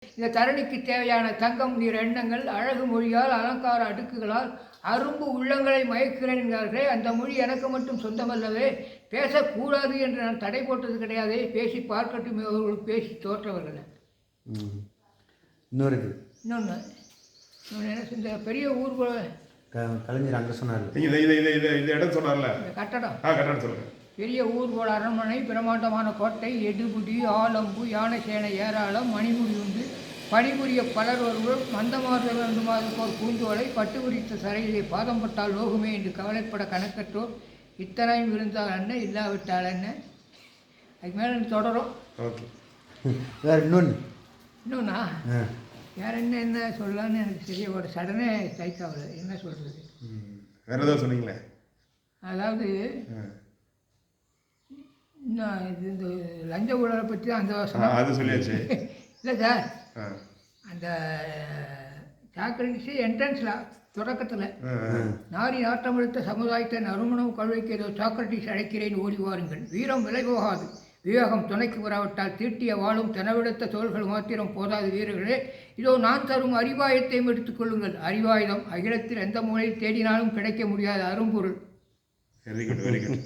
இந்த தரணிக்கு தேவையான தங்கம் நீர் எண்ணங்கள் அழகு மொழியால் அலங்கார அடுக்குகளால் அரும்பு உள்ளங்களை மயக்கிறேன் என்கிறார்களே, அந்த மொழி எனக்கு மட்டும் சொந்தமல்லவே. பேசக்கூடாது என்று நான் தடை போட்டது கிடையாதே. பேசி பார்க்கட்டும் அவர்கள் பேசி தோற்றவர்கள். இன்னொன்று என்ன இந்த பெரிய ஊர் கலைஞர் அங்கே சொன்னார். இந்த இடம் சொன்னார்ல, கட்டடம் சொல்லுங்க. பெரிய ஊர்கோள் அரண்மனை, பிரமாண்டமான கோட்டை, எடுபுடி, ஆலம்பு, யானை சேனை ஏராளம், மணிமுடி உண்டு, பணிபுரிய பலர் ஒருவர், மந்தமாறுதல் வேண்டும் போர் பூந்தோலை, பட்டு குறித்த சரையிலே பாதம் பட்டால் நோகுமே என்று கவலைப்பட கணக்கற்றோர், இத்தனையும் இருந்தால் என்ன இல்லாவிட்டால் என்ன. அதுக்கு மேலே தொடரும். வேறு இன்னொன்னா வேறு என்ன சொல்லலான்னு எனக்கு சரியா ஒரு சடனே ஸ்ட்ரைக் ஆகுது. என்ன சொல்கிறது? வேறு ஏதாவது சொன்னீங்களே. அதாவது இன்னும் இது இந்த லஞ்ச ஊழலை பற்றி தான் அந்த வருஷம் அது சொல்லியாச்சு. இல்லை சார், அந்த சாக்ரட்டிஸ் என்ட்ரன்ஸில் தொடக்கத்தில் நாரி நாட்டமெடுத்த சமுதாயத்தை நறுமணம் கழுவைக்கு ஏதோ சாக்ரட்டிஸ் அழைக்கிறேன் ஓடி வாருங்கள். வீரம் விலை போகாது, விவேகம் துணைக்கு வராவிட்டால் தீட்டிய வாழும் தெனவெடுத்த தோள்கள் மாத்திரம் போதாது வீரர்களே. இதோ நான் தரும் அறிவாயத்தையும் எடுத்துக்கொள்ளுங்கள். அறிவாயுதம் அகிலத்தில் எந்த மூலையில் தேடினாலும் கிடைக்க முடியாத அரும்பொருள். Very good, very good.